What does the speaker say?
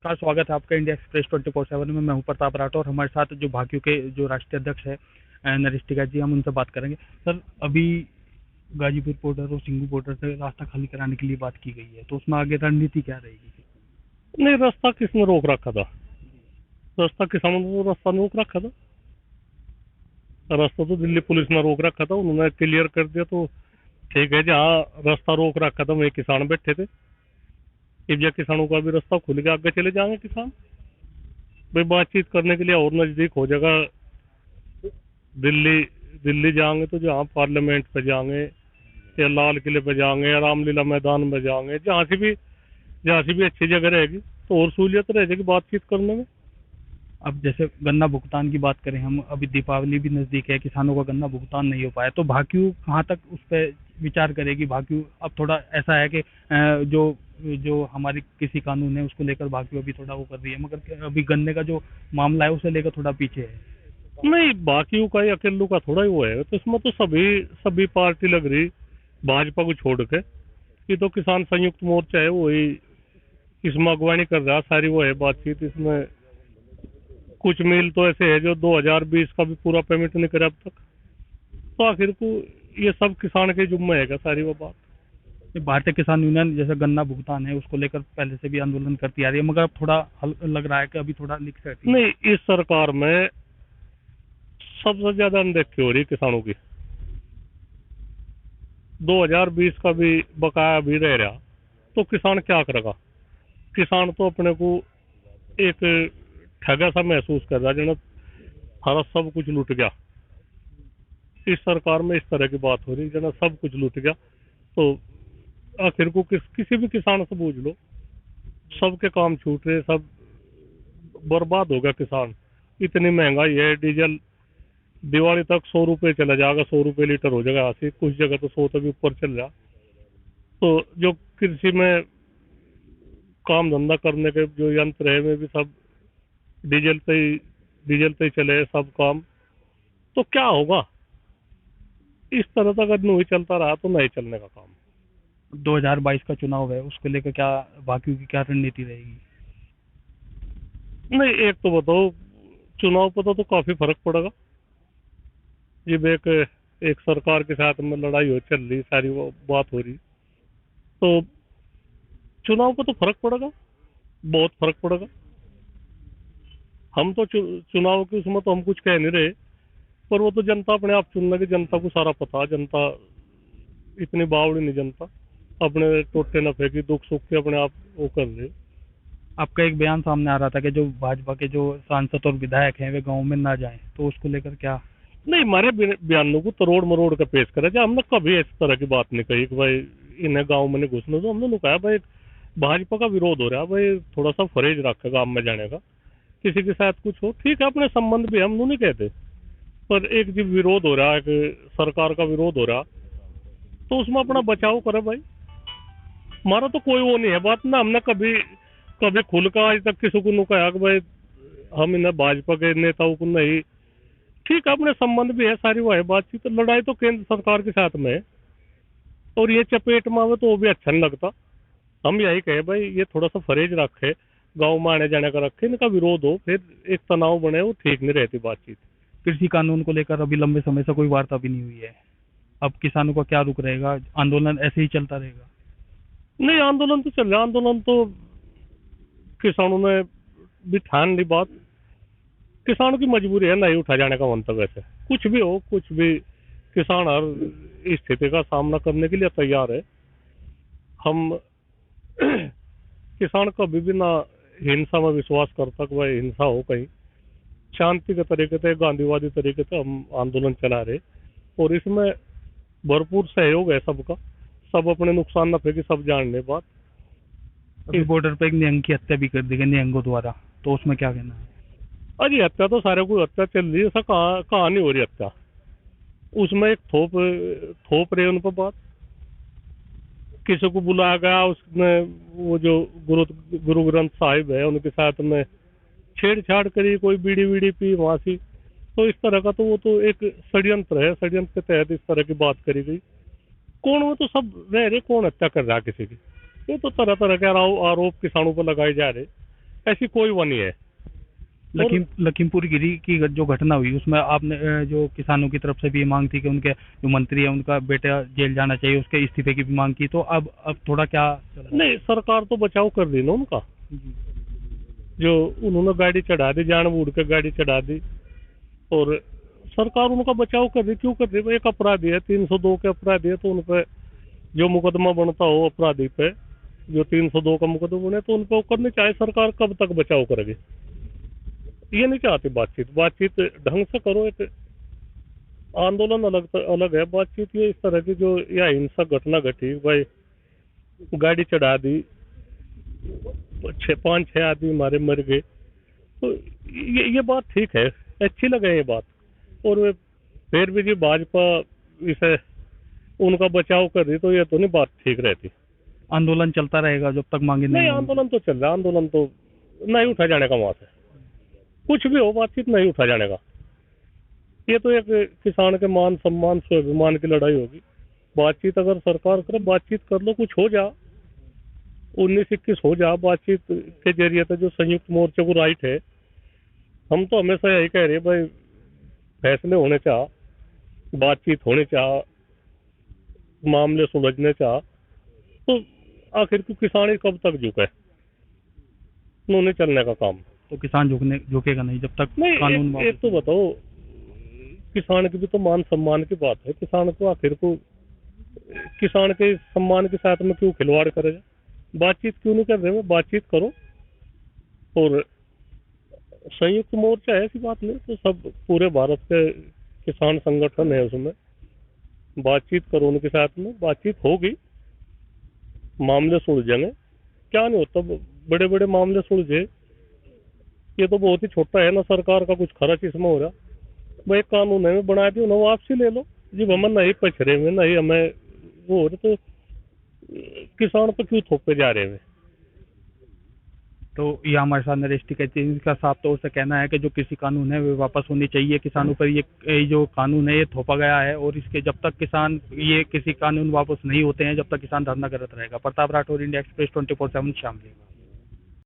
का स्वागत है आपका इंडिया एक्सप्रेस 24/7 में। मैं हूं प्रताप राठौर और हमारे साथ जो भाकियू के जो राष्ट्रीय अध्यक्ष है नरेश टिकैत जी, हम उनसे बात करेंगे। सर, अभी गाजीपुर बॉर्डर और सिंगू बॉर्डर से रास्ता खाली कराने के लिए बात की गई है, तो उसमें आगे रणनीति क्या रहेगी? नहीं, रास्ता किसने रोक रखा था? रास्ता किसानों ने तो रास्ता रोक रखा था। रास्ता तो दिल्ली पुलिस ने रोक रखा था, उन्होंने क्लियर कर दिया तो ठीक है। जहाँ रास्ता रोक रखा था वहीं किसान बैठे थे। इस जगह किसानों का भी रास्ता खुल गया, आगे चले जाएंगे किसान। भाई बातचीत करने के लिए और नजदीक हो जाएगा। दिल्ली दिल्ली जाएंगे तो जहाँ पार्लियामेंट पे जाएंगे या लाल किले पे जाएंगे या रामलीला मैदान में जाएंगे, जहाँ से भी अच्छी जगह रहेगी तो और सहूलियत रह जाएगी बातचीत करने में। अब जैसे गन्ना भुगतान की बात करें, हम अभी दीपावली भी नजदीक है, किसानों का गन्ना भुगतान नहीं हो पाया, तो भाकियू कहाँ तक उस पर विचार करेगी? भाकियू अब थोड़ा ऐसा है कि जो जो हमारी कृषि कानून है उसको लेकर भाकियू अभी थोड़ा वो कर रही है, मगर अभी गन्ने का जो मामला है उसे लेकर थोड़ा पीछे है। नहीं, बाकियों का या अकेलू का थोड़ा ही वो है, तो इसमें तो सभी सभी पार्टी लग रही, भाजपा को छोड़ के। ये तो किसान संयुक्त मोर्चा है, वही इसमें अगवानी कर रहा सारी, वो है बातचीत इसमें। कुछ मिल तो ऐसे है जो 2020 का भी पूरा पेमेंट नहीं करे अब तक, तो आखिर को ये सब किसान के जुम्मे है सारी वो बात। ये भारतीय किसान यूनियन जैसे गन्ना भुगतान है उसको लेकर पहले से भी आंदोलन करती आ रही है, मगर अब थोड़ा लग रहा है कि अभी थोड़ा लिख सकती है। नहीं, इस सरकार में सबसे ज्यादा अनदेखी हो रही है किसानों की। 2020 का भी बकाया भी रह रहा, तो किसान क्या करेगा? किसान तो अपने को एक ठगा सा महसूस कर रहा है, जना हमारा सब कुछ लूट गया। इस सरकार में इस तरह की बात हो रही है, जना सब कुछ लूट गया। तो आखिर को किसी भी किसान से पूछ लो, सबके काम छूट रहे, सब बर्बाद हो गया किसान। इतनी महंगाई है, डीजल दिवाली तक 100 रुपये चला जाएगा, 100 रुपये लीटर हो जाएगा। ऐसे कुछ जगह तो 100 तक भी ऊपर चल रहा। तो जो कृषि में काम धंधा करने के जो यंत्र है वे भी सब डीजल पे ही डीजल पे ही चले सब काम। तो क्या होगा? इस तरह तक अगर नहीं चलता रहा तो नहीं चलने का काम। 2022 का चुनाव है, उसको लेकर क्या भाकियू की क्या रणनीति रहेगी? नहीं, एक तो बताओ, चुनाव पता तो काफी फर्क पड़ेगा। जब एक एक सरकार के साथ में लड़ाई हो चल रही, सारी वो बात हो रही, तो चुनाव पर तो फर्क पड़ेगा, बहुत फर्क पड़ेगा। हम तो चुनाव के उसमें तो हम कुछ कह नहीं रहे, पर वो तो जनता अपने आप चुन लगी। जनता को सारा पता। जनता इतनी बावड़ी नहीं, जनता अपने टोटे नफे की दुख सुख के अपने आप वो कर रहे। आपका एक बयान सामने आ रहा था कि जो भाजपा के जो सांसद और विधायक हैं वे गांव में ना जाएं, तो उसको लेकर क्या? नहीं, हमारे बयानों को तरोड़ मरोड़ कर पेश करे जा। हमने कभी इस तरह की बात नहीं कही कि भाई इन्हें गांव में नहीं घुसने दो। हमने तो कहा भाई भाजपा का विरोध हो रहा है, भाई थोड़ा सा फरेज रखे गांव में जाने का। किसी के साथ कुछ हो ठीक है, अपने संबंध भी हम नहीं कहते, पर एक जब विरोध हो रहा है कि सरकार का विरोध हो रहा, तो उसमें अपना बचाव करे भाई। हमारा तो कोई वो नहीं है बात ना। हमने कभी कभी खुल का आज तक किसी को नहीं कहा कि भाई हम इन्हें भाजपा के नेताओं को नहीं। ठीक है, अपने संबंध भी है सारी, वो है बातचीत। तो लड़ाई तो केंद्र सरकार के साथ में है, और ये चपेट में आवे तो वो भी अच्छा नहीं लगता। हम यही कहे भाई ये थोड़ा सा फरेज रखे, गाँव में आने जाने का रखे, इनका विरोध हो, फिर एक तनाव बने, वो ठीक नहीं रहती बातचीत। कृषि कानून को लेकर अभी लंबे समय से कोई वार्ता भी नहीं हुई है। अब किसानों का क्या रुख रहेगा? आंदोलन ऐसे ही चलता रहेगा? नहीं, आंदोलन तो चल रहा। आंदोलन तो किसानों ने भी ठान ली बात। किसानों की मजबूरी है, नहीं उठा जाने का मंतव्य से। कुछ भी हो, कुछ भी, किसान हर स्थिति का सामना करने के लिए तैयार है। हम किसान कभी भी ना हिंसा में विश्वास करता कि भाई हिंसा हो कहीं। शांति के तरीके से, गांधीवादी तरीके से हम आंदोलन चला रहे, और इसमें भरपूर सहयोग है सबका। सब अपने नुकसान नफे की सब जान ले बात। अभी बॉर्डर पे एक निहंग की हत्या भी कर दी गई निहंगों द्वारा, तो उसमें क्या कहना है? अरे हत्या तो सारे को हत्या चल रही है, ऐसा कहाँ नहीं हो रही हत्या। उसमें एक थोप थोप रहे उन पर बात। किसी को बुलाया गया, उसने वो जो गुरु ग्रंथ साहिब है उनके साथ में छेड़छाड़ करी, कोई बीड़ी वीड़ी पी वहां से। तो इस तरह का तो वो तो एक षड्यंत्र है, षड्यंत्र के तहत इस तरह की बात करी गई। कौन वो तो सब रह रहे, कौन हत्या कर रहा है किसी की? ये तो तरह तरह के आरोप किसानों पर लगाए जा रहे। ऐसी कोई वो नहीं है। लखीमपुर गिरी की जो घटना हुई उसमें आपने जो किसानों की तरफ से भी मांग थी कि उनके जो मंत्री है उनका बेटा जेल जाना चाहिए, उसके इस्तीफे की भी मांग की, तो अब थोड़ा क्या चल रहा नहीं, सरकार तो बचाव कर रही ना उनका। है? जी। जो उन्होंने गाड़ी चढ़ा दी, जानबूझ के गाड़ी चढ़ा दी, और सरकार उनका बचाव कर रही। क्यों कर रही? भाई एक अपराधी है, 302 के अपराधी है, तो उन पे जो मुकदमा बनता हो अपराधी पे, जो 302 का मुकदमा बने, तो उन पे वो करनी चाहिए। सरकार कब तक बचाव करेगी? ये नहीं चाहती बातचीत। बातचीत ढंग से करो। एक आंदोलन अलग अलग है, बातचीत ये इस तरह की जो या हिंसक घटना घटी, भाई गाड़ी चढ़ा दी, 5-6 आदमी हमारे मर गए, तो ये बात ठीक है, अच्छी लगे ये बात। और वे फिर भी जी भाजपा इसे उनका बचाव कर रही, तो ये तो नहीं बात ठीक रहती। आंदोलन चलता रहेगा जब तक मांगे नहीं, नहीं होंगी। आंदोलन तो चल रहा है, आंदोलन तो नहीं उठा जाने का वहां से। कुछ भी हो, बातचीत नहीं उठा जाने का। ये तो एक किसान के मान सम्मान स्वाभिमान की लड़ाई होगी। बातचीत अगर सरकार करे, बातचीत कर लो, कुछ हो जा, 19-21 हो जा। बातचीत के जरिए तो जो संयुक्त मोर्चे को राइट है, हम तो हमेशा यही कह रहे हैं भाई, फैसले होने चाह, बातचीत होने चाह, मामले सुलझने चाह, तो आखिर को किसान ही कब तक झुके? नहीं चलने का काम। तो किसान झुकेगा नहीं जब तक नहीं, कानून एक तो बताओ, किसान की भी तो मान सम्मान की बात है। किसान को आखिर को किसान के सम्मान के साथ में क्यों खिलवाड़ करेगा? बातचीत क्यों नहीं कर रहे? बातचीत करो। और संयुक्त मोर्चा है, ऐसी बात नहीं, तो सब पूरे भारत के किसान संगठन है, उसमें बातचीत करो उनके साथ में, बातचीत होगी, मामले सुलझेंगे। क्या नहीं होता, बड़े बड़े मामले सुलझे, ये तो बहुत ही छोटा है ना। सरकार का कुछ खर्च इसमें हो रहा, भाई कानून है बना दियो ना, वापसी ले लो जी। हमें नहीं पछड़े में, नहीं हमें वो हो रहे, तो किसान पर क्यों थोपे जा रहे हैं? तो ये हमारे साथ नरेश टिकैती का साफ तौर से कहना है कि जो कृषि कानून है वे वापस होने चाहिए। किसानों पर ये जो कानून है ये थोपा गया है, और इसके जब तक किसान ये कृषि कानून वापस नहीं होते हैं जब तक किसान धरना करता रहेगा। Pratap Rathore, India express 24/7 Shamli.